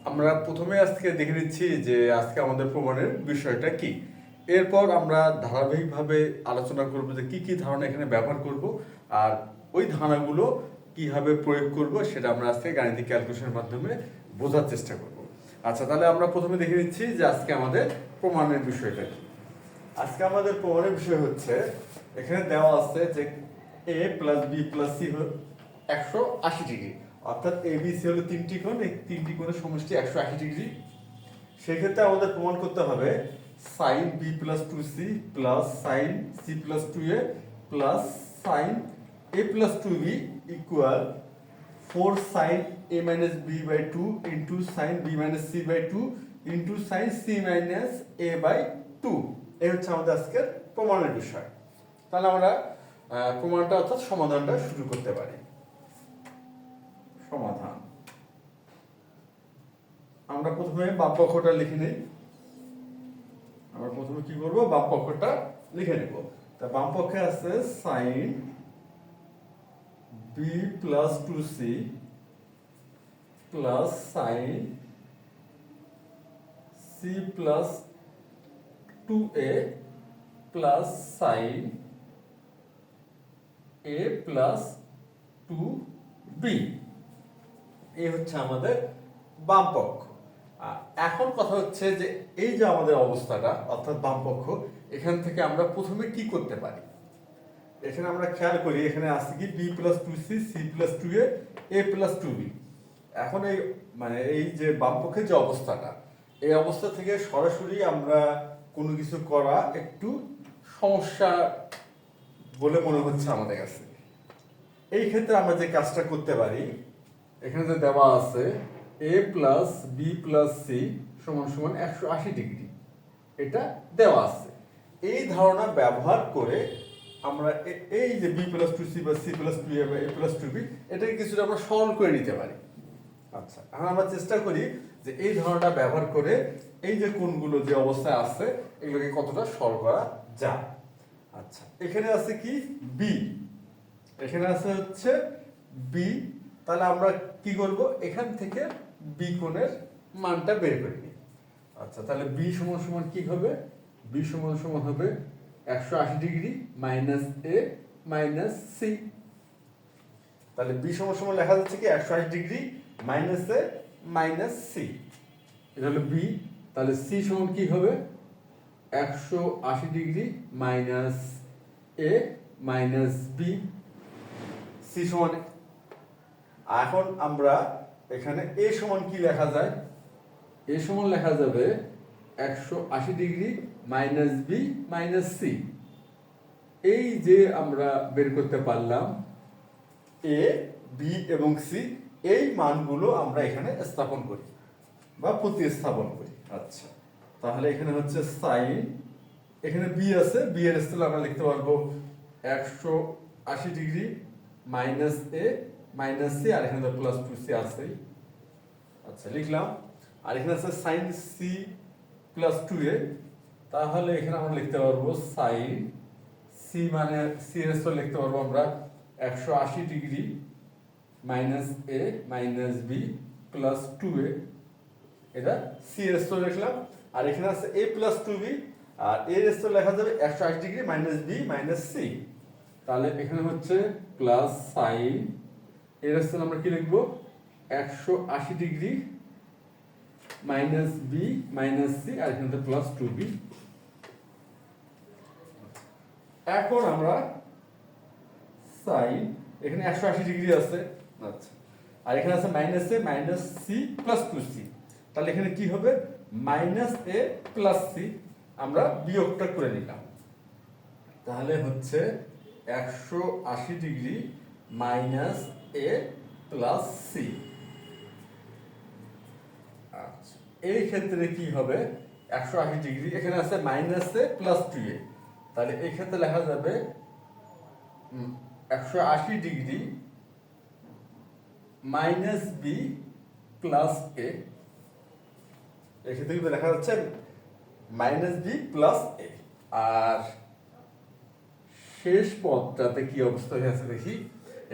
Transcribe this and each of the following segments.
আমরা প্রথমে আজকে দেখে নিচ্ছি যে আজকে আমাদের প্রমাণের বিষয়টা কি। এরপর আমরা ধারাবাহিকভাবে আলোচনা করব যে কি কি ধারণা এখানে ব্যবহার করব, আর ওই ধারণাগুলো কিভাবে প্রয়োগ করব সেটা আমরা আজকে গাণিতিক ক্যালকুলেশনের মাধ্যমে বোঝার চেষ্টা করব। আচ্ছা, তাহলে আমরা প্রথমে দেখে নিচ্ছি যে আজকে আমাদের প্রমাণের বিষয়টা কি। আজকে আমাদের প্রমাণের বিষয় হচ্ছে, এখানে দেওয়া আছে যে a plus B plus C 180 degree, অর্থাৎ এ বি সি হলো তিনটি কোণ, এই তিনটি কোণের সমষ্টি 180 ডিগ্রি। সেক্ষেত্রে আমাদের প্রমাণ করতে হবে sine B plus two C plus sine C plus two A plus sine A plus two B equal 4 sin a minus b by 2 into sin b minus c by 2 into sin c minus a by 2। এই হচ্ছে আমাদের আজকের প্রমাণের বিষয়। তাহলে আমরা প্রমাণটা অর্থাৎ সমাধানটা শুরু করতে পারি। সমাধান আমরা প্রথমে বাম পক্ষটা লিখে নেই। আমরা প্রথমে কি করব, বাম পক্ষটা লিখে নেব। তা বাম পক্ষে আছে sin b plus 2c plus sin c plus 2a plus sin a plus 2b। এই হচ্ছে আমাদের বাম পক্ষ। এখন কথা হচ্ছে যে এই যে আমাদের অবস্থাটা অর্থাৎ বাম পক্ষ, এখান থেকে আমরা প্রথমে কি করতে পারি। এখানে আমরা খেয়াল করি, এখানে আছে কি B plus two C C plus two A plus two B. এখন এই এই যে বাম পক্ষের যে অবস্থাটা, এই অবস্থা থেকে সরাসরি আমরা কোনো কিছু করা একটু সমস্যা বলে মনে হচ্ছে আমাদের কাছে। এই ক্ষেত্রে আমরা যে কাজটা করতে পারি, এখানে যে দেওয়া আছে a plus B plus C সমান সমান 180 ডিগ্রি, এটা দেওয়া আছে। এই ধারণা ব্যবহার করে আমরা এই যে বি প্লাস টু সি বা সি প্লাস টু এ বা এ প্লাস টু বি, এটাকে কিছুটা আমরা সরল করে নিতে পারি। আচ্ছা, এখন আমরা চেষ্টা করি যে এই ধারণাটা ব্যবহার করে এই যে কোণগুলো যে অবস্থায় আছে এগুলোকে কতটা সরল করা যায়। আচ্ছা, এখানে আছে কি বি, এখানে আছে হচ্ছে বি। তাহলে আমরা কি করব, এখান থেকে বি কোণের মানটা বের করে নিই। আচ্ছা, তাহলে বি সমান সমান কি হবে, বি সমান সমান হবে 180 degree minus A minus C. তাহলে বি সমান সমান লেখা যাচ্ছে কি 180 degree minus A minus C, এটা হলো বি। তাহলে সি সমান কি হবে 180 degree minus A minus B, C সমান। এখন আমরা এখানে এ সমান কি লেখা যায়, এ সমান লেখা যাবে 180 degree minus B minus C. এই যে আমরা বের করতে পারলাম এ বি এবং সি, এই মানগুলো আমরা এখানে স্থাপন করি বা প্রতিস্থাপন করি। আচ্ছা, তাহলে এখানে হচ্ছে সাইন, এখানে বি আছে, বি এর স্থানে আমরা লিখতে পারবো 180 degree minus A minus C, আর এখানে প্লাস টু সি আছেই। আচ্ছা, লিখলাম। আর এখানে আছে সাইন সি প্লাস টু এ, তাহলে এখানে আমরা লিখতে পারবো সাইন সি মানে সি এর স্থলে লিখতে পারবো আমরা 180 degree minus A minus B plus two A, এটা সি এর স্থলে লিখলাম। আর এখানে আছে এ প্লাস টু বি, আর এর স্থলে লেখা যাবে 180 degree minus B minus C. তাহলে এখানে হচ্ছে প্লাস সাইন, এর স্থলে আমরা কি লিখবো 180 degree minus B minus C, আর এখানে প্লাস টু বি। এখন আমরা সাইন, এখানে 180 ডিগ্রি আছে, আচ্ছা, আর এখানে আছে minus A minus C plus two C. তাহলে এখানে কি হবে মাইনাস এ প্লাস সি, আমরা বিয়োগটা করে নিলাম। তাহলে হচ্ছে 180 ডিগ্রি মাইনাস এ প্লাস সি। আচ্ছা, এই ক্ষেত্রে কি হবে 180 ডিগ্রি, এখানে আছে মাইনাস এ প্লাস টু এ, তাহলে এই ক্ষেত্রে লেখা যাবে 180 ডিগ্রি মাইনাস বি প্লাস এ। এক্ষেত্রে কিন্তু লেখা যাচ্ছে মাইনাস বি প্লাস এ। আর শেষ পদটাতে কি অবস্থা হয়ে আছে দেখি,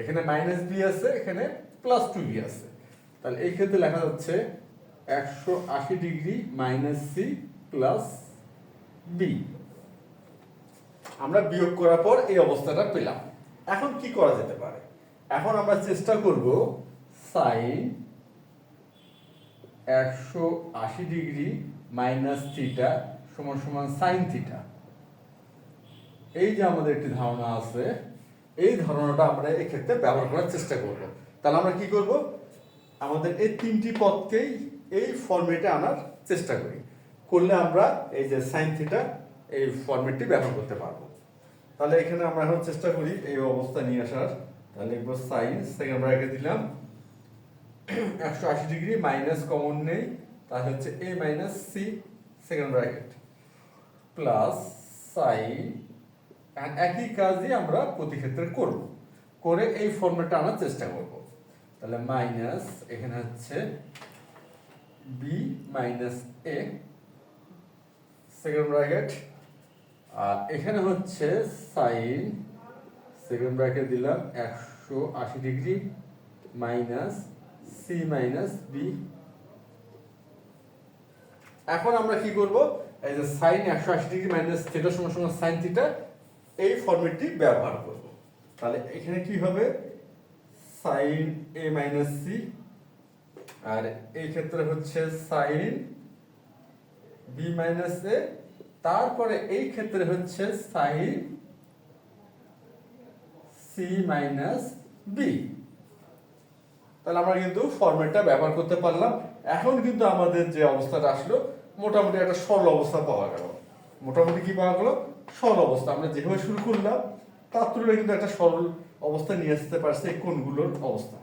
এখানে মাইনাস বি আছে, এখানে প্লাস টু বি আছে। তাহলে এই ক্ষেত্রে লেখা যাচ্ছে 180 মাইনাস সি প্লাস বি। আমরা বিয়োগ করার পর এই অবস্থাটা পেলাম। এখন কি করা যেতে পারে? এখন আমরা চেষ্টা করব সাইন 180 মাইনাস থিটা সমান সমান সাইন থিটা। এই যে আমাদের একটি ধারণা আছে, এই ধারণাটা আমরা এই ক্ষেত্রে ব্যবহার করার চেষ্টা করব। তাহলে আমরা কি করব? আমাদের এই তিনটি পদকেই এই ফরম্যাটে আনার চেষ্টা করি, করলে আমরা এই যে সাইন থিটা এই ফরম্যাটটি ব্যবহার করতে পারবো। তাহলে এখানে আমরা এখন চেষ্টা করি এই অবস্থা নিয়ে আসার। তাহলে লিখবো সাইন, সেকেন্ড ব্র্যাকেট দিলাম 180 মাইনাস কমন নেই, তাহলে হচ্ছে A minus C second bracket plus sine, একই কাজই আমরা প্রতি ক্ষেত্রে করব, করে এই ফর্মেটটা আনার চেষ্টা করব। তাহলে মাইনাস এখানে হচ্ছে বি মাইনাস এ সেকেন্ড ব্র্যাকেট, আর এখানে হচ্ছে সাইন সেকেন্ড ব্র্যাকেট দিলাম 180 মাইনাস সি মাইনাস বি। এখন আমরা কি করব? এই যে সাইন 180 মাইনাস থিটা সমান সমান সাইন থিটা এই ফরম্যাটটি ব্যবহার করব। তাহলে এখানে কি হবে? সাইন এ মাইনাস সি, আর এই ক্ষেত্রে হচ্ছে সাইন বি মাইনাস এ, তারপরে এই ক্ষেত্রে হচ্ছে সাইন সি মাইনাস বি। তাহলে আমরা কিন্তু ফরম্যাটটা ব্যবহার করতে পারলাম। এখন কিন্তু আমাদের যে অবস্থাটা আসলো মোটামুটি একটা সরল অবস্থা পাওয়া গেল। মোটামুটি কি পাওয়া গেল? সরল অবস্থা। আমরা যেভাবে শুরু করলাম তার তুলনায় কিন্তু একটা সরল অবস্থা নিয়ে আসতে পারছে এই কোণগুলোর অবস্থা।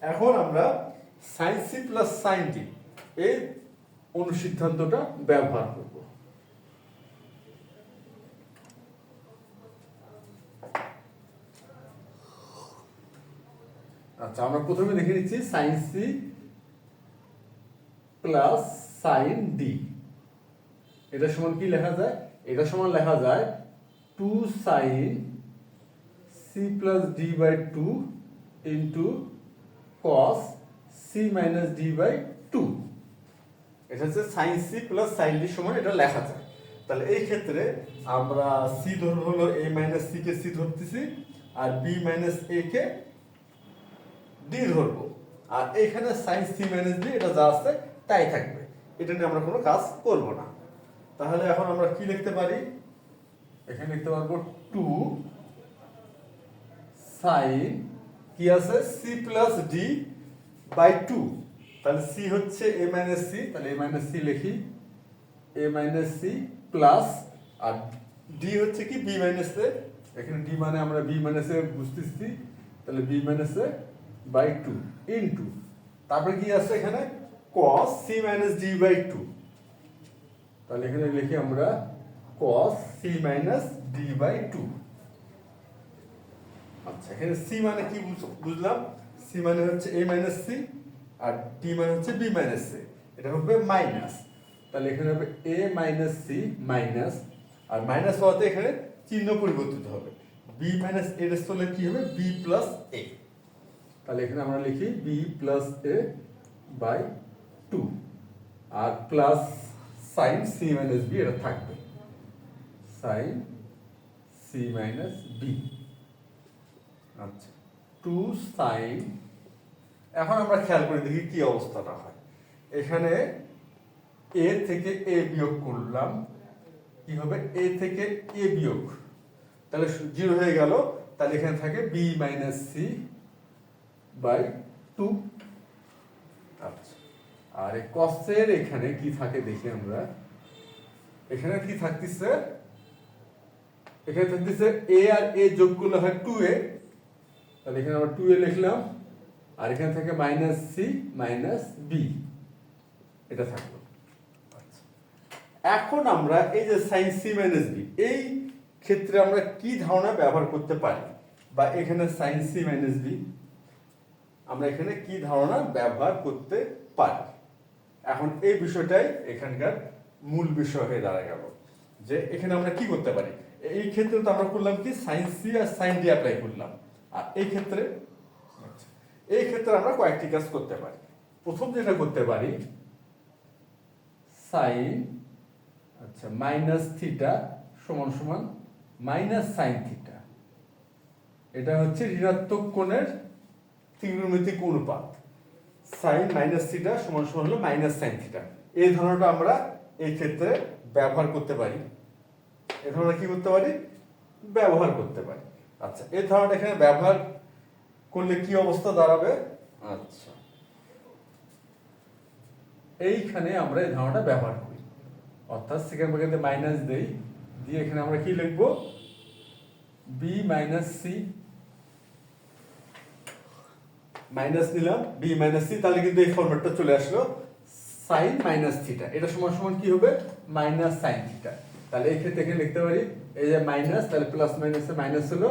এখন আমরা sine C plus sine D এই অনুসিদ্ধান্তটা ব্যবহার করব। আচ্ছা, আমরা প্রথমে দেখে নিচ্ছি sine C plus sine D. এটা সমান কি লেখা যায়? এটা সমান লেখা যায় 2 sine C plus D by 2 into cos C minus D by 2। এটা হচ্ছে sine C plus sine D সমান এটা লেখা যায়। তাহলে এই ক্ষেত্রে আমরা সি ধরব হলো এ মাইনাস সি কে সি ধরতেছি, আর বি মাইনাস এ কে ডি ধরবো, আর এখানে সাইন সি মাইনাস ডি এটা যা আছে তাই থাকবে, এটা নিয়ে আমরা কোনো কাজ করব না। তাহলে এখন আমরা কি লিখতে পারি? এখানে লিখতে পারবো 2 সাইন কি আছে সি প্লাস ডি বাই 2। তাহলে সি হচ্ছে এ মাইনাস সি, তাহলে এ মাইনাস সি লিখি, এ মাইনাস সি প্লাস, আর ডি হচ্ছে কি বি মাইনাস এ, এখানে ডি মানে আমরা বি মাইনাস এ বুঝতেছি, তাহলে B minus A by 2 into, তারপরে কি আছে এখানে cos c minus d by 2। তাহলে এখানে লিখি আমরা cos c minus d by 2। আচ্ছা, এখানে c মানে কি বুঝলাম? c মানে হচ্ছে a minus c, R d মানে হচ্ছে b minus c, এটা হবে মাইনাস। তাহলে এখানে হবে a minus c মাইনাস, আর মাইনাস হওয়াতে এখানে চিহ্ন পরিবর্তিত হবে, b minus a এর স্থলে কি হবে? b plus a। তাহলে এখানে আমরা লিখি b plus a বাই 2, আর plus sine c minus b এটা থাকবে, সাইন সি মাইনাস বি। আচ্ছা, 2 সাইন, এখন আমরা খেয়াল করে দেখি কি অবস্থাটা হয়। এখানে এ থেকে এ বিয়োগ করলাম, কি হবে? এ থেকে এ বিয়োগ, তাহলে 0 হয়ে গেল। তাহলে এখানে থাকে বি মাইনাস সি বাই 2। আচ্ছা, আর এই কসের এখানে কি থাকে দেখি আমরা। এখানে কি থাকতেছে? এখানে থাকতেছে এ আর এ যোগ করলে হয় 2a, তাহলে এখানে আমরা 2a লিখলাম, আর এখানে থাকে মাইনাস সি মাইনাস বি, এটা থাকলো। আচ্ছা, এখন আমরা এই যে সাইন সি মাইনাস বি এই ক্ষেত্রে আমরা কি ধারণা ব্যবহার করতে পারি, বা এখানে সাইন সি মাইনাস বি আমরা এখানে কি ধারণা ব্যবহার করতে পারি। এখন এই বিষয়টাই এখানকার মূল বিষয় হয়ে দাঁড়া গেল, যে এখানে আমরা কি করতে পারি। এই ক্ষেত্রে তো আমরা করলাম কি সাইন সি আর সাইন ডি অ্যাপ্লাই করলাম, আর এই ক্ষেত্রে আমরা কয়েকটি কাজ করতে পারি। প্রথম যেটা করতে পারি সাইন আচ্ছা মাইনাস থিটা সমান সমান মাইনাস সাইন থিটা, এটা হচ্ছে ঋণাত্মক কোণের ত্রিকোণমিতিক অনুপাত। সাইন মাইনাস থিটা সমান সমান হলো মাইনাস সাইন থিটা। এই ধারণাটা আমরা এই ক্ষেত্রে ব্যবহার করতে পারি। এই ধারণা কি করতে পারি? ব্যবহার করতে পারি। আচ্ছা, এই ধারণাটা এখানে ব্যবহার করলে কি অবস্থা দাঁড়াবে? আচ্ছা, এইখানে আমরা এই ধারণাটা ব্যবহার করি, অর্থাৎ সেকেন্ড ব্র্যাকেটে মাইনাস দেই, দিয়ে এখানে আমরা কি লিখবো? বি মাইনাস সি, মাইনাস নিলাম বি মাইনাস সি, তাহলে কিন্তু এই ফরম্যাটটা চলে আসলো সাইন মাইনাস থিটা, এটা সমান সমান কি হবে? Minus sine theta. তাহলে এই ক্ষেত্রে এখানে লিখতে পারি এই যে মাইনাস, তাহলে প্লাস মাইনাসে মাইনাস হলো,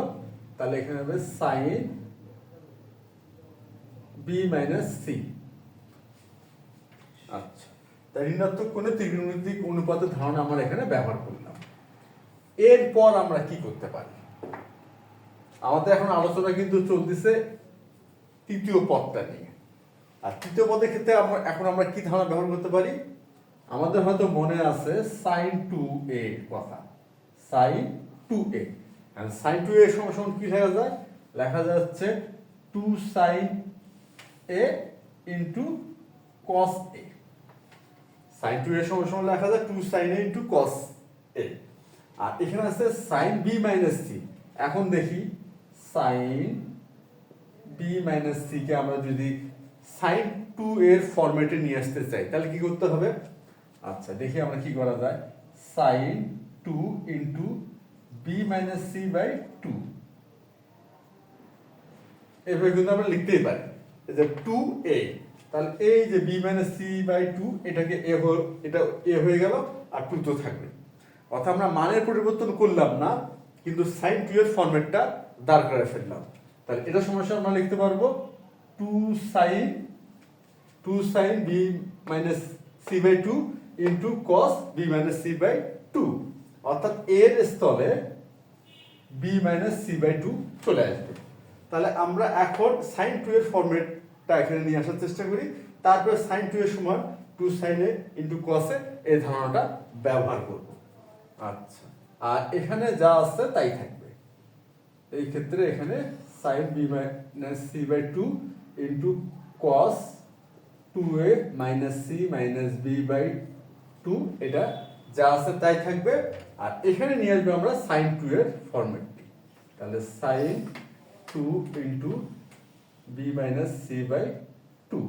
তাহলে এখানে হবে সাইন বি মাইনাস সি। আচ্ছা, তাই ঋণাত্মক কোণে ত্রিকোণমিতিক অনুপাতের ধারণা আমরা এখানে ব্যবহার করলাম। এরপর আমরা কি করতে পারি? আমাদের এখন আলোচনা কিন্তু চলতেছে তৃতীয় পদটা নিয়ে। আর তৃতীয় পদের ক্ষেত্রে আমরা কি ধারণা ব্যবহার করতে পারি? আমাদের হয়তো মনে আছে সাইন 2a কথা, সাইন 2a, আর সাইন 2a সমান সমান কি লেখা যায়? লেখা যাচ্ছে 2 sign a into cos a। Sine 2a সমান সমান লেখা যায় 2 sign a into cos a। আর এখানে আছে সাইন b মাইনাস c। এখন দেখি সাইন b মাইনাস c কে আমরা যদি সাইন 2 এর ফরম্যাটে নিয়ে আসতে চাই তাহলে কি করতে হবে? আচ্ছা, দেখি আমরা কি করা যায়। Sine 2 into b minus c by 2, এভাবে কিন্তু আমরা লিখতেই পারি যে 2a, তাহলে এই যে b মাইনাস c বাই 2 এটাকে এটা a হয়ে গেল, আর 2 তো থাকবে। অর্থাৎ আমরা মানের পরিবর্তন করলাম না, কিন্তু সাইন 2 এর ফরম্যাটটা দাঁড় করে ফেললাম। তাহলে এটা সমস্যা আমরা লিখতে পারবো 2 sine b minus c by 2 into cos b minus c by 2, অর্থাৎ এর স্থলে b মাইনাস c বাই 2 চলে আসবে। তাহলে আমরা এখন সাইন 2 এর ফরম্যাটটা এখানে নিয়ে আসার চেষ্টা করি, তারপরে সাইন 2 এর সমান 2 sin a into cos a এই ধারণাটা ব্যবহার করব। আচ্ছা, আর এখানে যা আছে তাই থাকবে। এই ক্ষেত্রে এখানে sin b minus c by 2 into cos 2a minus c minus b by 2, এটা যা আছে তাই থাকবে। আর এখানে নিয়ে আসবে আমরা sin 2 এর ফরম্যাটটি, তাহলে sin 2 into b minus c by 2।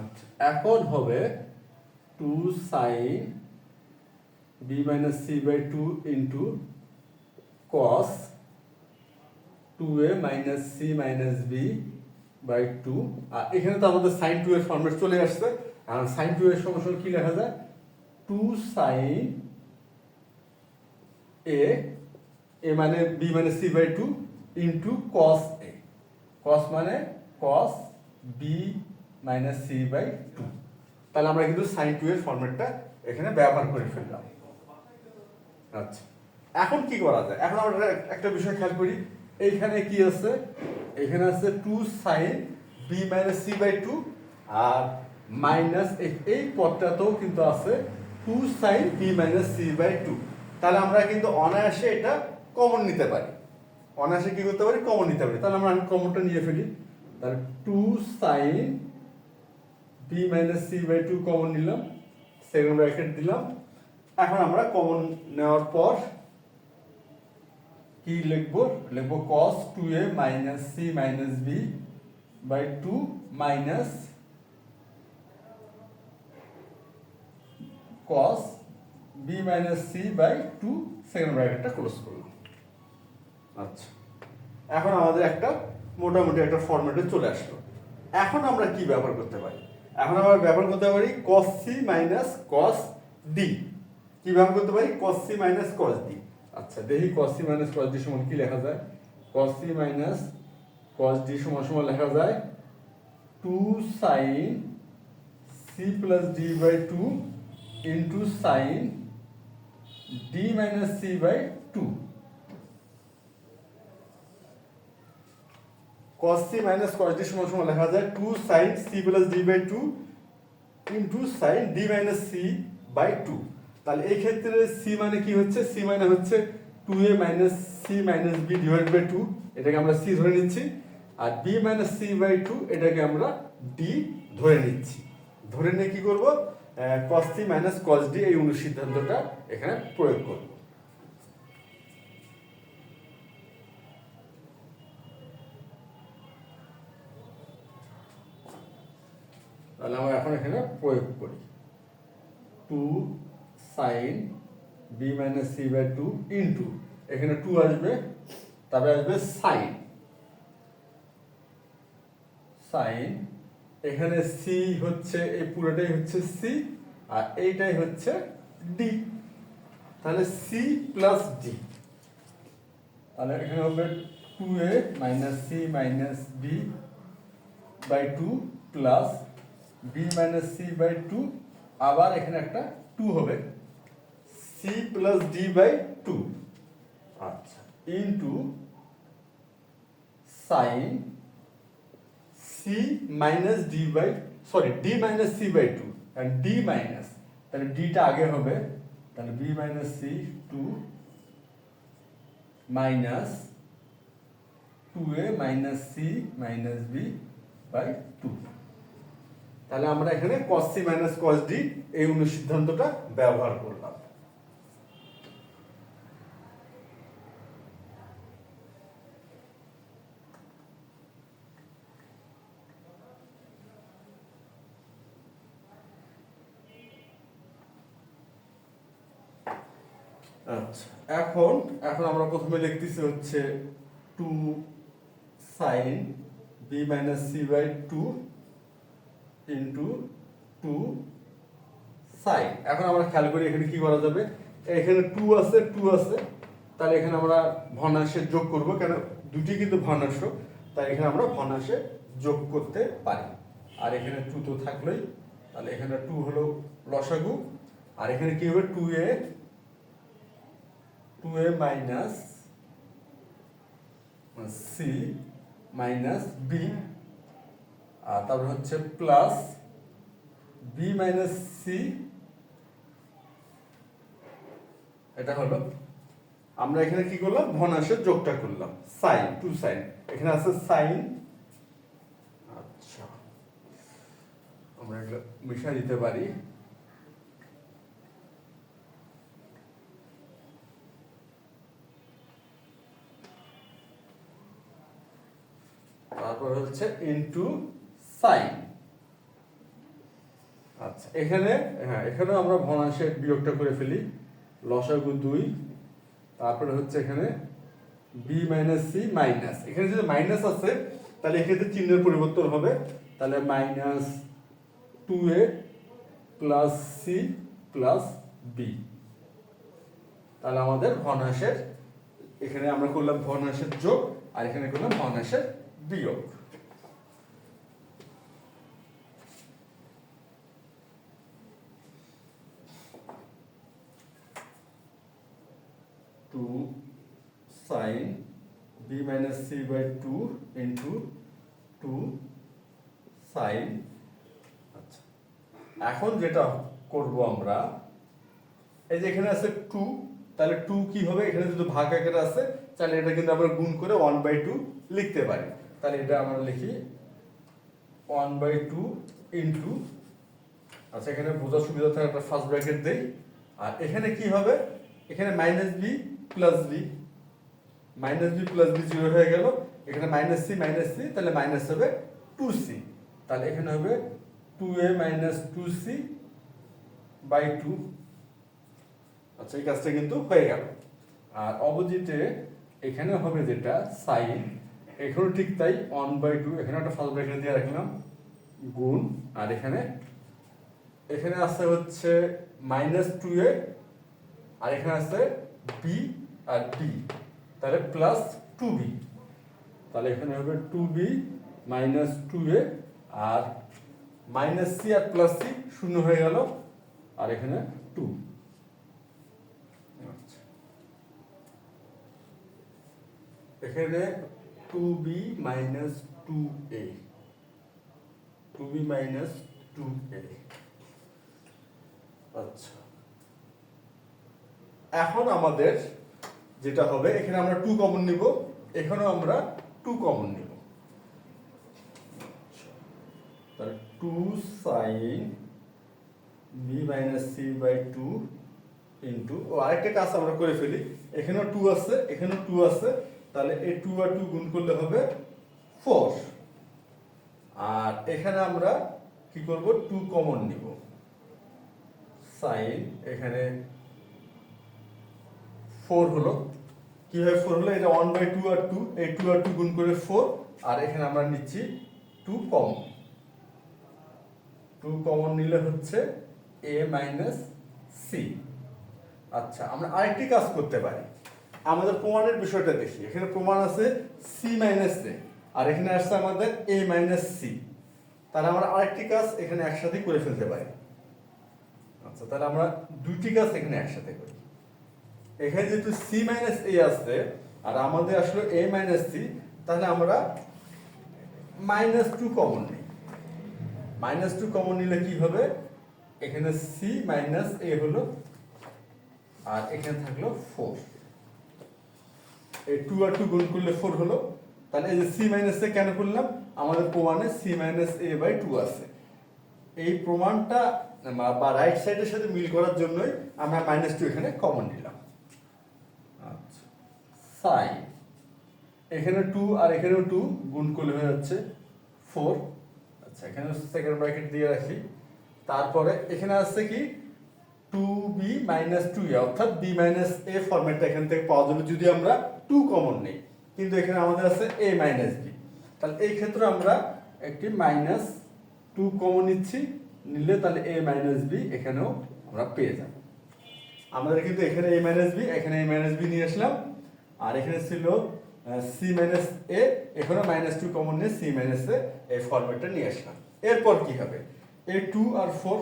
আচ্ছা, এখন হবে 2 sin b minus c by 2 into cos 2a minus c minus b by 2। আর এখানে তো আমাদের sin 2 এর ফরম্যাট চলে আসছে। আর sin 2 এর সমান কি লেখা যায়? 2 sin a মানে b minus c by 2 into cos a, cos মানে cos b minus c by 2। তাহলে আমরা কিন্তু sin 2 এর ফরম্যাটটা এখানে ব্যবহার করে ফেললাম। আচ্ছা, এখন কি করা যায়? এখন আমরা একটা বিষয় খেয়াল করি, এইখানে কি আছে? এখানে আছে 2 sin b minus c by 2, আর মাইনাস এই পদটাতেও কিন্তু আছে 2 sin b minus c by 2। তাহলে আমরা কিন্তু অনায়াসে এটা কমন নিতে পারি, অনায়াসে কি করতে পারি? কমন নিতে পারি। তাহলে আমরা কমনটা নিয়ে ফেলি, তাহলে 2 sin b minus c by 2 common নিলাম, সেকেন্ড ব্র্যাকেট দিলাম। এখন আমরা কমন নেওয়ার পর কি লিখবো? লিখবো cos 2a minus c minus b by 2 minus cos b minus c by 2, second ব্র্যাকেটটা ক্লোজ করলাম। আচ্ছা, এখন আমাদের একটা মোটামুটি একটা ফরম্যাটে চলে আসলো। এখন আমরা কি ব্যবহার করতে পারি? এখন আমরা ব্যবহার করতে পারি cos c minus cos d। কি ব্যবহার করতে পারি? cos c minus cos d। আচ্ছা, দেখি cos c minus cos d সমান কি লেখা যায়? cos c minus cos d সমান সমান লেখা যায় 2 sin c plus d by 2 into sine d minus c by two. cos c minus cos d সমান সমান লেখা যায় 2 sin c plus d by 2 into sin d minus c by 2। তাহলে এই ক্ষেত্রে c মানে কি হচ্ছে? c মানে হচ্ছে 2a minus c minus b divide by 2, এটাকে আমরা c ধরে নিচ্ছি। আর b মাইনাস c বাই 2 এটাকে আমরা d ধরে নিচ্ছি। ধরে নিয়ে কি করব? cos c minus cos d এই অনুসিদ্ধান্তটা এখানে প্রয়োগ করব। তাহলে আমরা এখন এখানে প্রয়োগ করি 2 sin b minus c by 2 into এখানে 2 আসবে, তারপরে আসবে sin এখানে c হচ্ছে এই পুরোটাই হচ্ছে c আর এইটাই হচ্ছে d, তাহলে c প্লাস d। তাহলে এখানে হবে 2a minus c minus b by 2 plus b minus c by 2, আবার এখানে একটা 2 হবে c প্লাস d বাই 2। আচ্ছা, into sine c minus d by d minus c by 2 আর d মাইনাস, তাহলে d টা আগে হবে, তাহলে b minus c 2 minus 2a minus c minus b by 2। তাহলে আমরা এখানে cos c minus cos d এই অনুসিদ্ধান্তটা ব্যবহার করলাম। আচ্ছা, এখন আমরা প্রথমে লিখতেছি হচ্ছে 2 sin b minus c by 2 into 2 sin। এখন আমরা খেয়াল করি এখানে কি করা যাবে, এখানে 2 আছে, তাহলে এখানে আমরা ভগ্নাংশে যোগ করব, কেন দুটি কিন্তু ভগ্নাংশ, তাই এখানে আমরা ভগ্নাংশে যোগ করতে পারি। আর এখানে 2 তো থাকলোই, তাহলে এখানে 2 হলো লসাগু, আর এখানে কি হবে 2a minus c minus b, আর তারপর হচ্ছে প্লাস b মাইনাস c, এটা হলো আমরা এখানে কি করলাম, ভগ্নাংশের যোগটা করলাম, sin 2 sin, এখানে আছে sin। আচ্ছা, আমরা এটা মিশিয়ে দিতে পারি, তারপর হচ্ছে ইনটু সাইন। আচ্ছা, এখানে এখানেও আমরা ভগ্নাংশের বিয়োগটা করে ফেলি, লসাগু 2, তারপরে হচ্ছে এখানে b মাইনাস c মাইনাস, এখানে যদি মাইনাস আছে তাহলে এক্ষেত্রে চিহ্নের পরিবর্তন হবে, তাহলে minus 2a plus c plus b। তাহলে আমাদের ভগ্নাংশের, এখানে আমরা করলাম ভগ্নাংশের যোগ আর এখানে করলাম ভগ্নাংশের বিয়োগ। Two sine b minus c by 2 into 2 sine. আচ্ছা, এখন যেটা করব আমরা, এই যে এখানে আছে 2, তাহলে 2 কি হবে, এখানে যদি ভাগ আকারে আছে তাহলে এটা কিন্তু আমরা গুণ করে 1/2 লিখতে পারি। তাহলে এটা আমরা লিখি 1/2 ইনটু, আচ্ছা এখানে বোঝার সুবিধা থাকে একটা ফার্স্ট ব্র্যাকেট দেই, আর এখানে কি হবে, এখানে minus B plus b, minus B plus b 0 হয়ে গেল, এখানে মাইনাস সি তাহলে মাইনাস হবে 2c, তাহলে এখানে হবে 2a মাইনাস 2c বাই 2। আচ্ছা, এই কাজটা কিন্তু হয়ে গেল। আর অপোজিটে এখানে হবে যেটা সাইন, এখানেও ঠিক তাই 1/2, এখানে একটা ফার্স্ট ব্র্যাকেট দিয়ে রাখলাম গুণ, আর এখানে আছে হচ্ছে মাইনাস 2a, আর এখানে আছে b আর b, তাহলে প্লাস 2b, তাহলে এখানে হবে 2b মাইনাস 2a, আর মাইনাস c আর প্লাস c শূন্য হয়ে গেল, আর এখানে 2। আচ্ছা, এখানে 2b minus 2a, 2b minus 2a। আচ্ছা, এখন আমাদের যেটা হবে, এখানে আমরা 2 কমন নিব, এখানেও আমরা 2 কমন নিব। তাহলে 2 sin b minus c by 2 into, ও আরেকটা কাজ আমরা করে ফেলি, এখানেও 2 আছে, এখানেও 2 আছে, তাহলে এই 2 আর 2 গুণ করলে হবে 4। আর এখানে আমরা কি করব, 2 কমন নিব, sin এখানে 4 হলো। কিভাবে 4 হলো, এটা 1/2 আর 2, এই 2 আর 2 গুণ করে 4, আর এখানে আমরা নিচ্ছি 2 কমন। 2 কমন নিলে হচ্ছে a মাইনাস c। আচ্ছা, আমরা আরেকটি কাজ করতে পারি, আমাদের প্রমাণের বিষয়টা দেখি। এখানে প্রমাণ আছে c মাইনাস a, আর এখানে আসছে আমাদের a মাইনাস c। তাহলে আমরা আরেকটি কাজ এখানে একসাথে করে ফেলতে পারি। আচ্ছা, তাহলে আমরা দুইটি কাজ এখানে একসাথে করি। এখানে যেহেতু c মাইনাস a আসছে আর আমাদের আসলে a মাইনাস c, তাহলে আমরা মাইনাস 2 কমন নিই। মাইনাস 2 কমন নিলে কি হবে, এখানে c মাইনাস a হলো, আর এখানে থাকলো 4। এই 2 আর 2 গুণ করলে 4 হলো। তাহলে এই যে c মাইনাস a কেন করলাম, আমাদের প্রমাণে c মাইনাস a বাই 2 আছে। এই প্রমাণটা বা রাইট সাইডের সাথে মিল করার জন্যই আমরা মাইনাস 2 এখানে কমন নিলাম। আচ্ছা, সাই এখানে 2 আর এখানেও 2 গুণ করলে হয়ে যাচ্ছে 4। আচ্ছা, এখানে সেকেন্ড ব্র্যাকেট দিয়ে রাখি। তারপরে এখানে আসছে কি 2b মাইনাস 2a, অর্থাৎ b মাইনাস a ফরম্যাটটা এখান থেকে পাওয়া যাবে যদি আমরা 2 কমন নেই। কিন্তু এখানে আমাদের আছে a মাইনাস b, তাহলে এই ক্ষেত্রে আমরা একটি মাইনাস 2 কমন নিচ্ছি, নিলে তাহলে a মাইনাস b এখানেও আমরা পেয়ে যাব। আমাদের কিন্তু এখানে a মাইনাস b, এখানে a মাইনাস b নিয়ে আসলাম, আর এখানে ছিল c মাইনাস a, এখানে মাইনাস 2 কমন নিয়ে c মাইনাস a এই ফরম্যাটটা নিয়ে আসলাম। এরপর কি হবে, এই 2 আর 4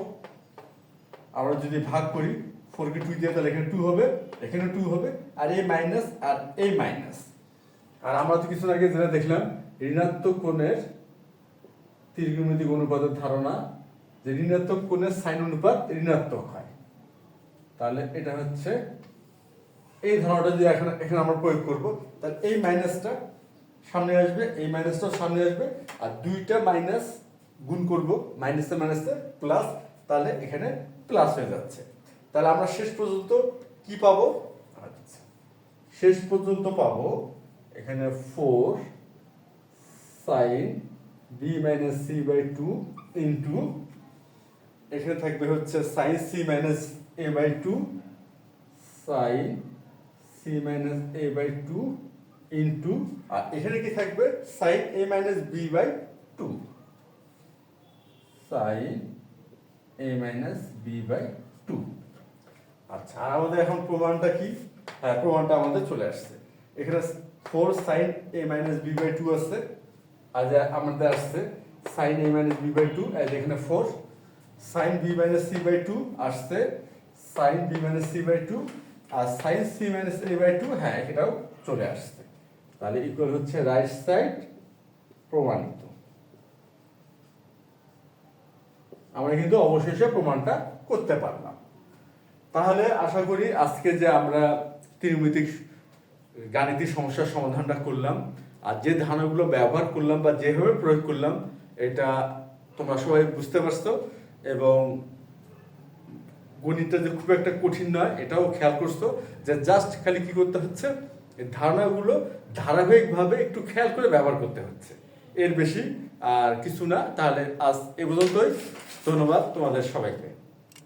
আমরা যদি ভাগ করি, 4 কে 2 দিয়ে, তাহলে এখানে 2 হবে, এখানে 2 হবে, আর এই মাইনাস আর এই মাইনাস। আর আমরা তো কিছু আগে যেটা দেখলাম, ঋণাত্মক কোণের ত্রিকোণমিতিক অনুপাতের ধারণা, যে ঋণাত্মক কোণের সাইন অনুপাত ঋণাত্মক হয়। তাহলে এটা হচ্ছে এই ধারণাটা যদি এখানে আমরা প্রয়োগ করব, তাহলে এই মাইনাসটা সামনে আসবে, এই মাইনাসটাও সামনে আসবে, আর দুইটা মাইনাস গুণ করব, মাইনাসে মাইনাসে প্লাস, তাহলে এখানে প্লাস হয়ে যাচ্ছে। তাহলে আমরা শেষ পর্যন্ত কি পাবো, আচ্ছা শেষ পর্যন্ত পাবো এখানে 4 sin b minus c by 2 into, এখানে থাকবে হচ্ছে sin c minus a by 2, sin c minus a by 2 into, আর এখানে কি থাকবে sin a minus b by 2, sin a minus b by 2। আচ্ছা, আর আমাদের এখন প্রমাণটা কি, হ্যাঁ প্রমাণটা আমাদের চলে আসছে। এখানে 4 sin a minus b by 2 আছে, আর আমাদের আসছে sin a minus b by 2, আর এখানে 4 sin b minus c by 2 আসছে, sin b minus c by 2, আর sin c minus a by 2, হ্যাঁ এটাও চলে আসছে। তাহলে ইকুয়াল হচ্ছে রাইট সাইড প্রমাণিত। আমরা কিন্তু অবশেষে প্রমাণটা করতে পারলাম। তাহলে আশা করি আজকে যে আমরা ত্রিমিতিক গাণিতিক সমস্যার সমাধানটা করলাম, আর যে ধারণাগুলো ব্যবহার করলাম বা যেভাবে প্রয়োগ করলাম, এটা তোমরা সবাই বুঝতে পারছো, এবং গণিতটা যে খুব একটা কঠিন নয় এটাও খেয়াল করছো, যে জাস্ট খালি কি করতে হচ্ছে, এই ধারণাগুলো ধারাবাহিকভাবে একটু খেয়াল করে ব্যবহার করতে হচ্ছে, এর বেশি আর কিছু না। তাহলে আজ এ পর্যন্তই, ধন্যবাদ তোমাদের সবাইকে।